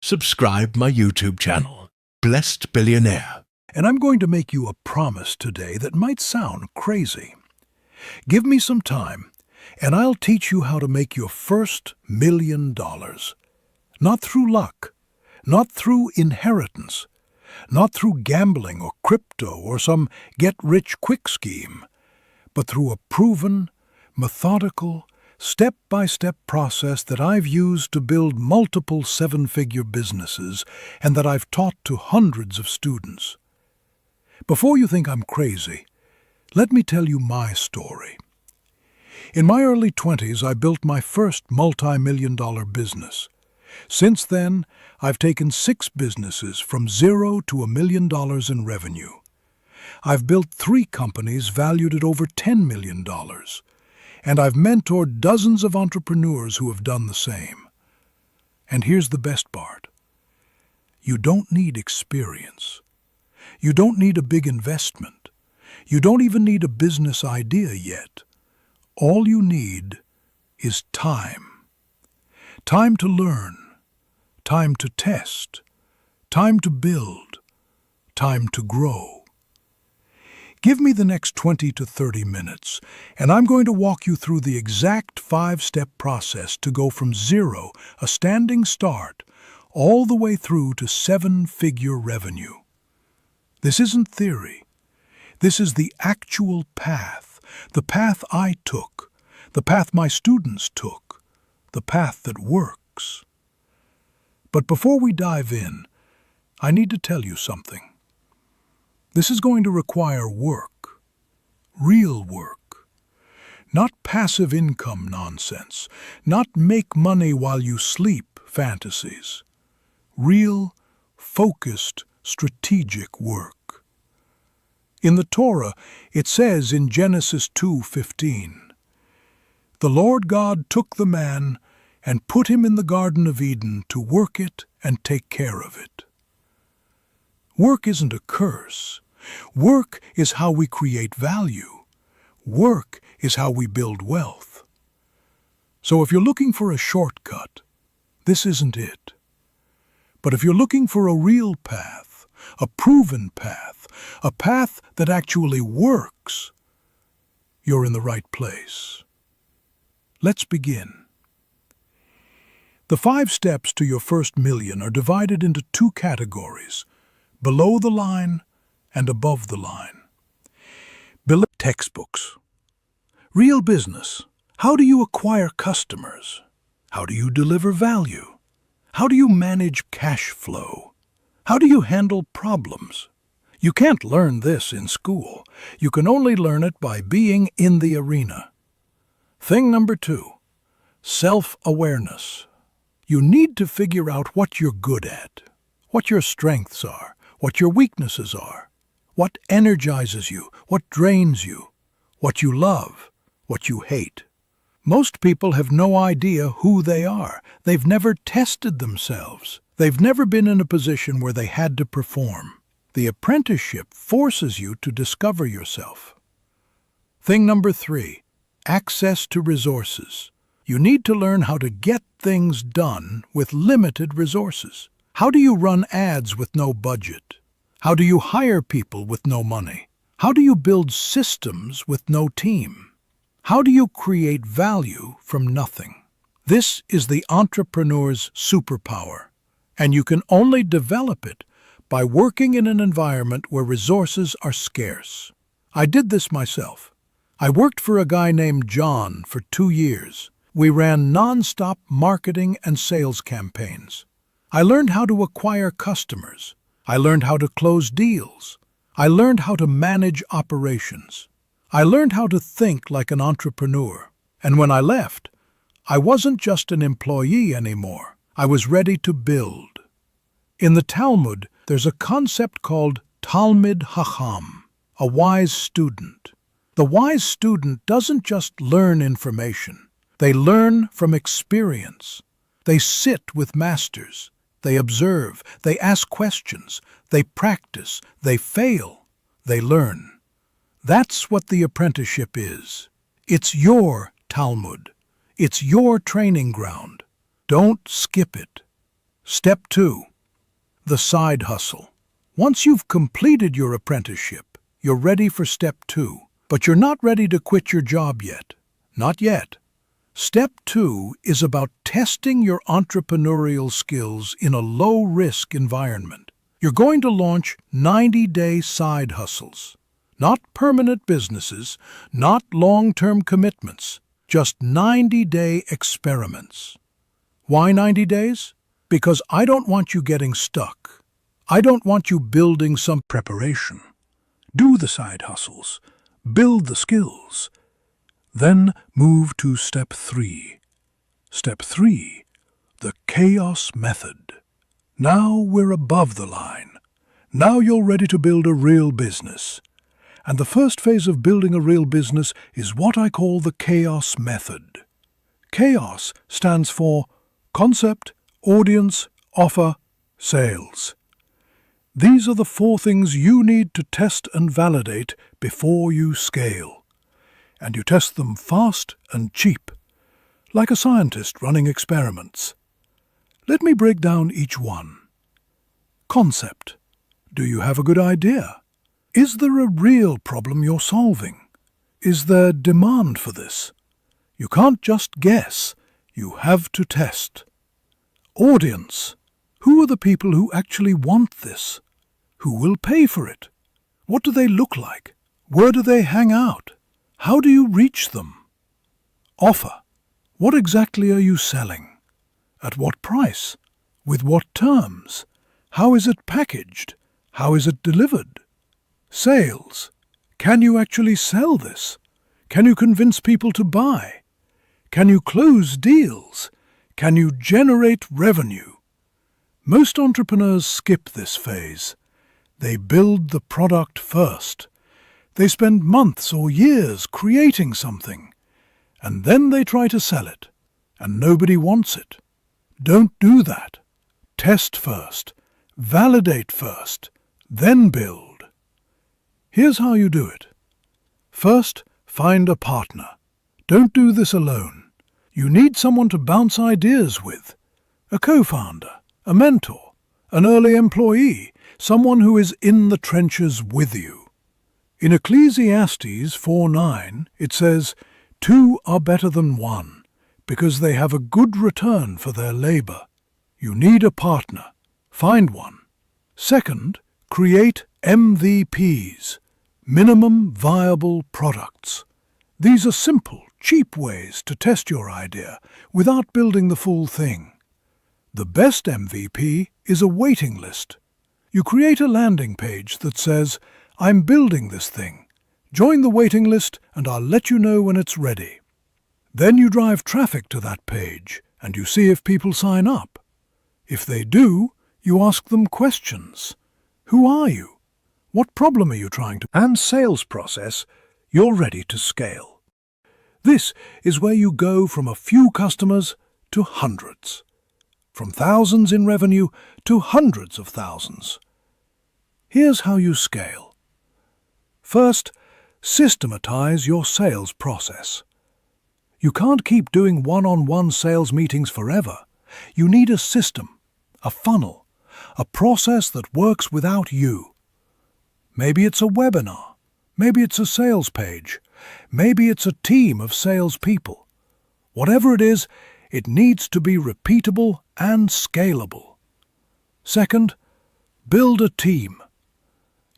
Subscribe my YouTube channel, Blessed Billionaire. And I'm going to make you a promise today that might sound crazy. Give me some time, and I'll teach you how to make your first $1 million. Not through luck, not through inheritance, not through gambling or crypto or some get-rich-quick scheme, but through a proven, methodical, step-by-step process that I've used to build multiple seven-figure businesses and that I've taught to hundreds of students. Before you think I'm crazy, let me tell you my story. In my early 20s, I built my first multi-million-dollar business. Since then, I've taken 6 businesses from zero to $1 million in revenue. I've built 3 companies valued at over $10 million. And I've mentored dozens of entrepreneurs who have done the same. And here's the best part. You don't need experience. You don't need a big investment. You don't even need a business idea yet. All you need is time. Time to learn, time to test, time to build, time to grow. Give me the next 20 to 30 minutes, and I'm going to walk you through the exact 5-step process to go from zero, a standing start, all the way through to 7-figure revenue. This isn't theory. This is the actual path, the path I took, the path my students took, the path that works. But before we dive in, I need to tell you something. This is going to require work, real work, not passive income nonsense, not make money while you sleep fantasies. Real, focused, strategic work. In the Torah, it says in Genesis 2:15, "The Lord God took the man and put him in the Garden of Eden to work it and take care of it." Work isn't a curse. Work is how we create value. Work is how we build wealth. So if you're looking for a shortcut, this isn't it. But if you're looking for a real path, a proven path, a path that actually works, you're in the right place. Let's begin. The 5 steps to your first million are divided into 2 categories: below the line and above the line. Below textbooks. Real business. How do you acquire customers? How do you deliver value? How do you manage cash flow? How do you handle problems? You can't learn this in school. You can only learn it by being in the arena. Thing number 2, self-awareness. You need to figure out what you're good at, what your strengths are, what your weaknesses are, what energizes you, what drains you, what you love, what you hate. Most people have no idea who they are. They've never tested themselves. They've never been in a position where they had to perform. The apprenticeship forces you to discover yourself. Thing number 3, access to resources. You need to learn how to get things done with limited resources. How do you run ads with no budget? How do you hire people with no money? How do you build systems with no team? How do you create value from nothing? This is the entrepreneur's superpower, and you can only develop it by working in an environment where resources are scarce. I did this myself. I worked for a guy named John for 2 years. We ran non-stop marketing and sales campaigns. I learned how to acquire customers. I learned how to close deals. I learned how to manage operations. I learned how to think like an entrepreneur. And when I left, I wasn't just an employee anymore. I was ready to build. In the Talmud, there's a concept called Talmid Chacham, a wise student. The wise student doesn't just learn information. They learn from experience. They sit with masters. They observe. They ask questions. They practice. They fail. They learn. That's what the apprenticeship is. It's your Talmud. It's your training ground. Don't skip it. Step 2. The side hustle. Once you've completed your apprenticeship, you're ready for Step 2. But you're not ready to quit your job yet. Not yet. Step 2 is about testing your entrepreneurial skills in a low-risk environment. You're going to launch 90-day side hustles. Not permanent businesses, not long-term commitments, just 90-day experiments. Why 90 days? Because I don't want you getting stuck. I don't want you building some preparation. Do the side hustles. Build the skills. Then move to Step 3. Step 3, the chaos method. Now we're above the line. Now you're ready to build a real business. And the first phase of building a real business is what I call the chaos method. Chaos stands for concept, audience, offer, sales. These are the 4 things you need to test and validate before you scale. And you test them fast and cheap, like a scientist running experiments. Let me break down each one. Concept. Do you have a good idea? Is there a real problem you're solving? Is there demand for this? You can't just guess. You have to test. Audience. Who are the people who actually want this? Who will pay for it? What do they look like? Where do they hang out? How do you reach them? Offer. What exactly are you selling? At what price? With what terms? How is it packaged? How is it delivered? Sales. Can you actually sell this? Can you convince people to buy? Can you close deals? Can you generate revenue? Most entrepreneurs skip this phase. They build the product first. They spend months or years creating something, and then they try to sell it, and nobody wants it. Don't do that. Test first, validate first, then build. Here's how you do it. First, find a partner. Don't do this alone. You need someone to bounce ideas with. A co-founder, a mentor, an early employee, someone who is in the trenches with you. In Ecclesiastes 4:9, it says, 2 are better than 1, because they have a good return for their labor. You need a partner. Find one. Second, create MVPs, minimum viable products. These are simple, cheap ways to test your idea without building the full thing. The best MVP is a waiting list. You create a landing page that says, I'm building this thing. Join the waiting list and I'll let you know when it's ready. Then you drive traffic to that page and you see if people sign up. If they do, you ask them questions. Who are you? What problem are you trying to... And sales process, you're ready to scale. This is where you go from a few customers to hundreds. From thousands in revenue to hundreds of thousands. Here's how you scale. First, systematize your sales process. You can't keep doing one-on-one sales meetings forever. You need a system, a funnel, a process that works without you. Maybe it's a webinar. Maybe it's a sales page. Maybe it's a team of salespeople. Whatever it is, it needs to be repeatable and scalable. Second, build a team.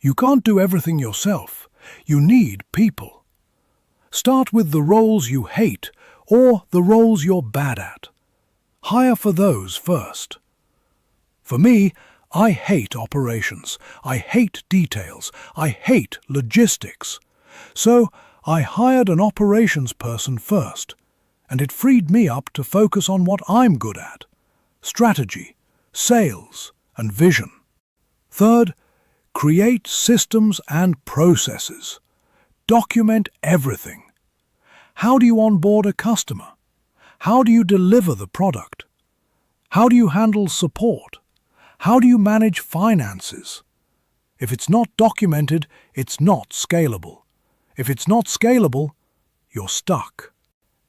You can't do everything yourself. You need people. Start with the roles you hate or the roles you're bad at. Hire for those first. For me, I hate operations. I hate details. I hate logistics. So I hired an operations person first, and it freed me up to focus on what I'm good at: strategy, sales, and vision. Third, create systems and processes. Document everything. How do you onboard a customer? How do you deliver the product? How do you handle support? How do you manage finances? If it's not documented, it's not scalable. If it's not scalable, you're stuck.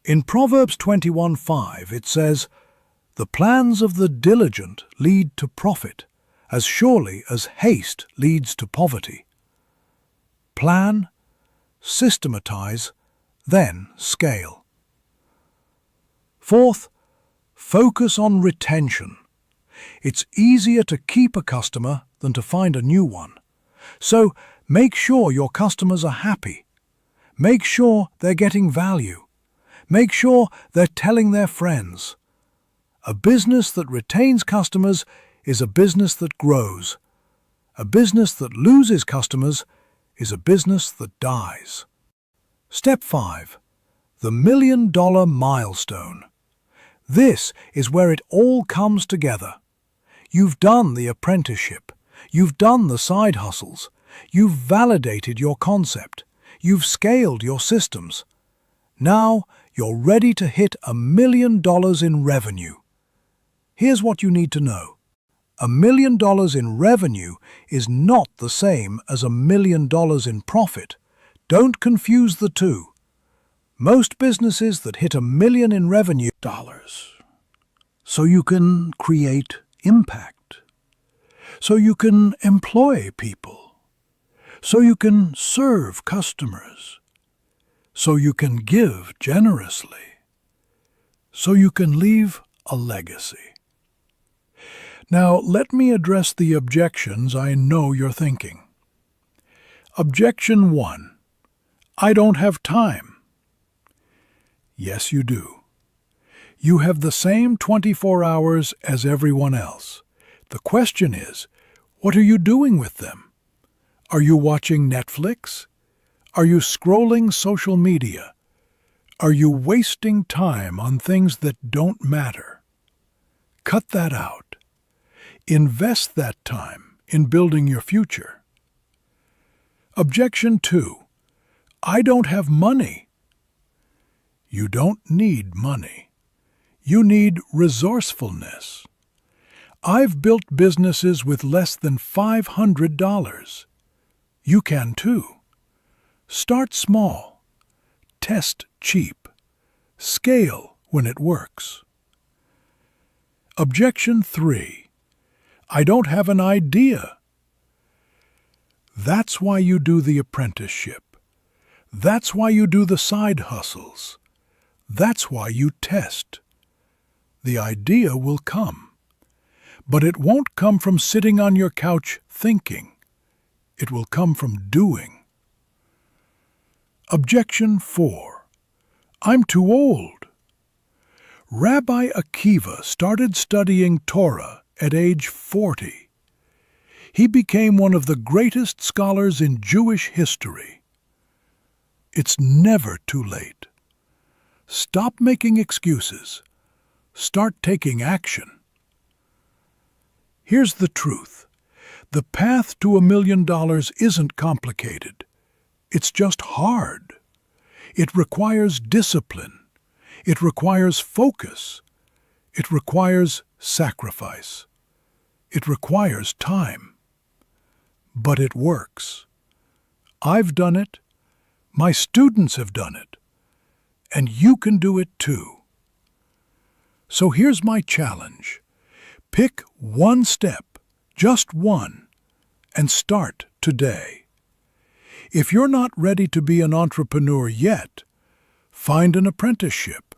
In Proverbs 21:5 it says, The plans of the diligent lead to profit, as surely as haste leads to poverty. Plan, systematize, then scale. Fourth, focus on retention. It's easier to keep a customer than to find a new one. So make sure your customers are happy. Make sure they're getting value. Make sure they're telling their friends. A business that retains customers is a business that grows. A business that loses customers is a business that dies. Step 5. The $1 million milestone. This is where it all comes together. You've done the apprenticeship. You've done the side hustles. You've validated your concept. You've scaled your systems. Now you're ready to hit $1 million in revenue. Here's what you need to know. $1 million in revenue is not the same as $1 million in profit. Don't confuse the two. Most businesses that hit $1 million in revenue so you can create impact, so you can employ people, so you can serve customers, so you can give generously, so you can leave a legacy. Now, let me address the objections I know you're thinking. Objection 1. I don't have time. Yes, you do. You have the same 24 hours as everyone else. The question is, what are you doing with them? Are you watching Netflix? Are you scrolling social media? Are you wasting time on things that don't matter? Cut that out. Invest that time in building your future. Objection 2. I don't have money. You don't need money. You need resourcefulness. I've built businesses with less than $500. You can too. Start small. Test cheap. Scale when it works. Objection 3. I don't have an idea. That's why you do the apprenticeship. That's why you do the side hustles. That's why you test. The idea will come. But it won't come from sitting on your couch thinking. It will come from doing. Objection 4. I'm too old. Rabbi Akiva started studying Torah at age 40. He became one of the greatest scholars in Jewish history. It's never too late. Stop making excuses. Start taking action. Here's the truth. The path to $1 million isn't complicated. It's just hard. It requires discipline. It requires focus. It requires sacrifice. It requires time. But it works. I've done it. My students have done it. And you can do it too. So here's my challenge. Pick one step, just one, and start today. If you're not ready to be an entrepreneur yet, find an apprenticeship.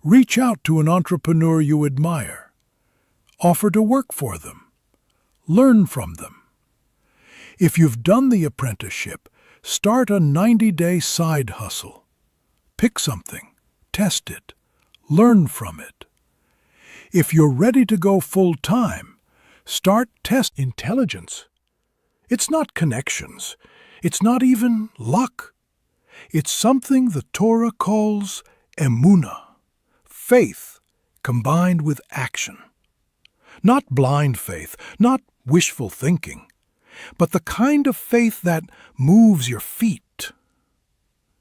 Reach out to an entrepreneur you admire. Offer to work for them. Learn from them. If you've done the apprenticeship, start a 90-day side hustle. Pick something, test it, learn from it. If you're ready to go full-time, start test intelligence. It's not connections. It's not even luck. It's something the Torah calls emunah, faith combined with action. Not blind faith, not wishful thinking, but the kind of faith that moves your feet.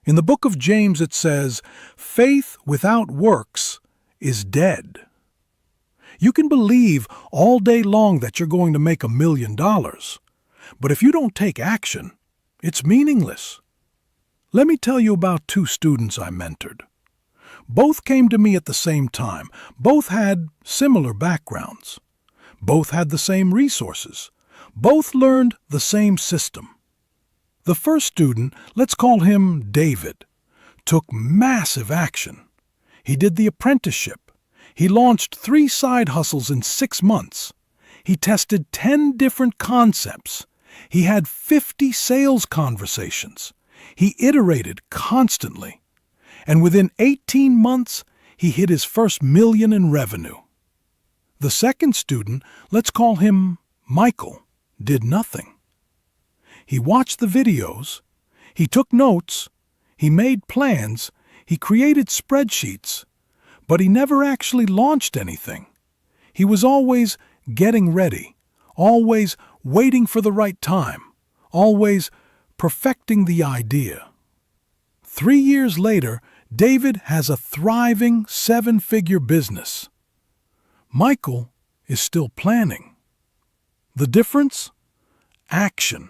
In the book of James it says, faith without works is dead. You can believe all day long that you're going to make $1 million, but if you don't take action, it's meaningless. Let me tell you about 2 students I mentored. Both came to me at the same time. Both had similar backgrounds. Both had the same resources. Both learned the same system. The first student, let's call him David, took massive action. He did the apprenticeship. He launched 3 side hustles in 6 months. He tested 10 different concepts. He had 50 sales conversations. He iterated constantly. And within 18 months, he hit his first million in revenue. The second student, let's call him Michael, did nothing. He watched the videos. He took notes. He made plans. He created spreadsheets. But he never actually launched anything. He was always getting ready, always waiting for the right time, always perfecting the idea. 3 years later, David has a thriving 7-figure business. Michael is still planning. The difference? Action.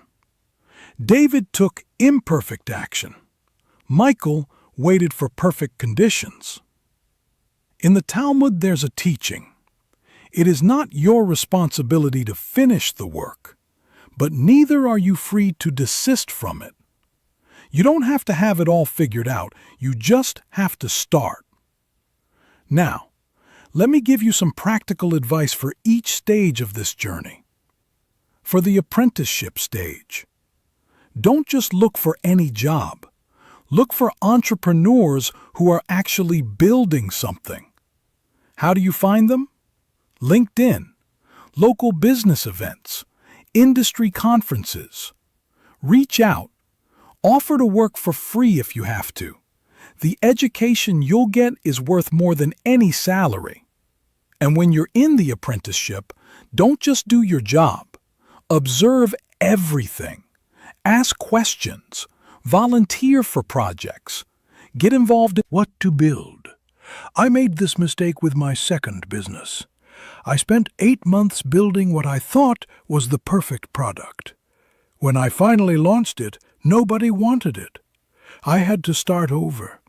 David took imperfect action. Michael waited for perfect conditions. In the Talmud, there's a teaching. It is not your responsibility to finish the work, but neither are you free to desist from it. You don't have to have it all figured out. You just have to start. Now, let me give you some practical advice for each stage of this journey. For the apprenticeship stage, don't just look for any job. Look for entrepreneurs who are actually building something. How do you find them? LinkedIn, local business events, industry conferences. Reach out. Offer to work for free if you have to. The education you'll get is worth more than any salary. And when you're in the apprenticeship, don't just do your job. Observe everything. Ask questions. Volunteer for projects. Get involved in what to build. I made this mistake with my second business. I spent 8 months building what I thought was the perfect product. When I finally launched it, nobody wanted it. I had to start over.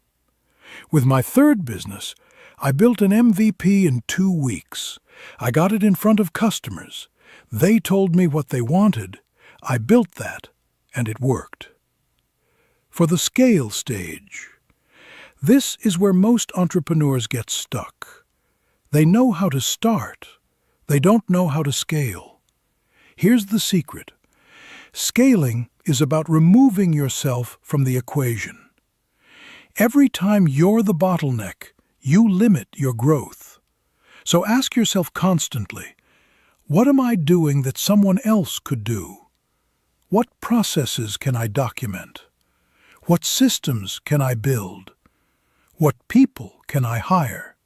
With my third business, I built an MVP in 2 weeks. I got it in front of customers. They told me what they wanted. I built that, and it worked. For the scale stage, this is where most entrepreneurs get stuck. They know how to start. They don't know how to scale. Here's the secret. Scaling is about removing yourself from the equation. Every time you're the bottleneck, you limit your growth. So ask yourself constantly, what am I doing that someone else could do? What processes can I document? What systems can I build? What people can I hire?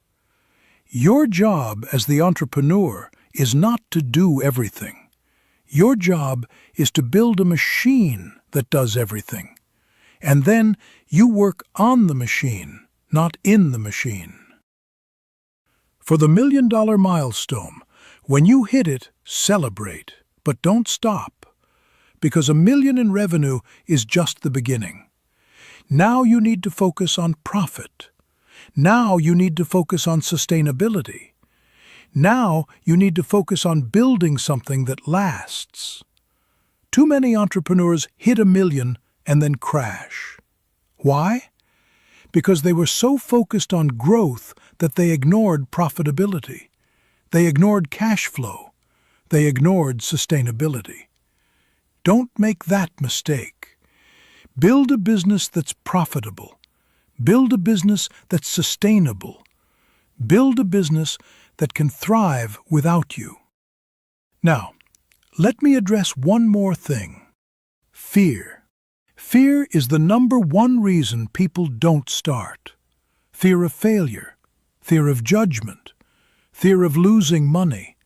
Your job as the entrepreneur is not to do everything. Your job is to build a machine that does everything. And then you work on the machine, not in the machine. For the $1 million milestone, when you hit it, celebrate, but don't stop. Because $1 million in revenue is just the beginning. Now you need to focus on profit. Now you need to focus on sustainability. Now you need to focus on building something that lasts. Too many entrepreneurs hit $1 million and then crash. Why? Because they were so focused on growth that they ignored profitability. They ignored cash flow. They ignored sustainability. Don't make that mistake. Build a business that's profitable. Build a business that's sustainable. Build a business that can thrive without you. Now, let me address one more thing. Fear. Fear is the #1 reason people don't start. Fear of failure. Fear of judgment. Fear of losing money.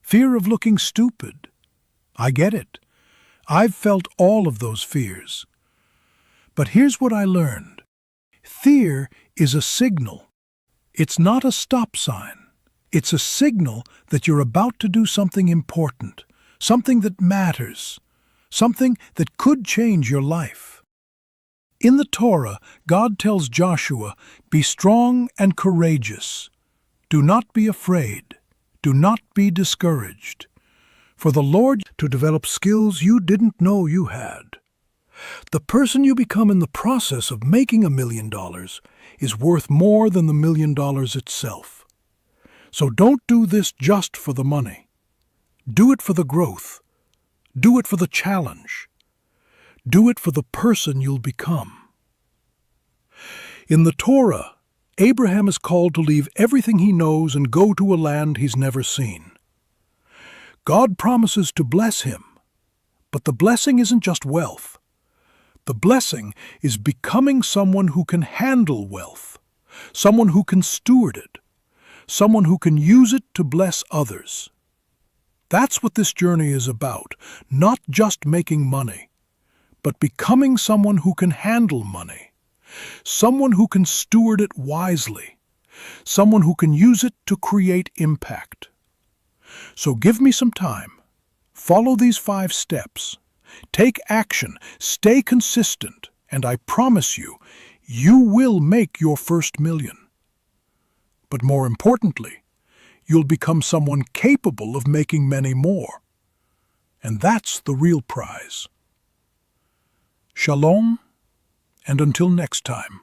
Fear of looking stupid. I get it. I've felt all of those fears. But here's what I learned. Fear is a signal. It's not a stop sign. It's a signal that you're about to do something important, something that matters, something that could change your life. In the Torah, God tells Joshua, "Be strong and courageous. Do not be afraid. Do not be discouraged. For the Lord to develop skills you didn't know you had." The person you become in the process of making $1,000,000 is worth more than the $1,000,000 itself. So don't do this just for the money. Do it for the growth. Do it for the challenge. Do it for the person you'll become. In the Torah, Abraham is called to leave everything he knows and go to a land he's never seen. God promises to bless him, but the blessing isn't just wealth. The blessing is becoming someone who can handle wealth, someone who can steward it, someone who can use it to bless others. That's what this journey is about, not just making money, but becoming someone who can handle money, someone who can steward it wisely, someone who can use it to create impact. So give me some time. Follow these 5 steps. Take action, stay consistent, and I promise you, you will make your first million. But more importantly, you'll become someone capable of making many more. And that's the real prize. Shalom, and until next time.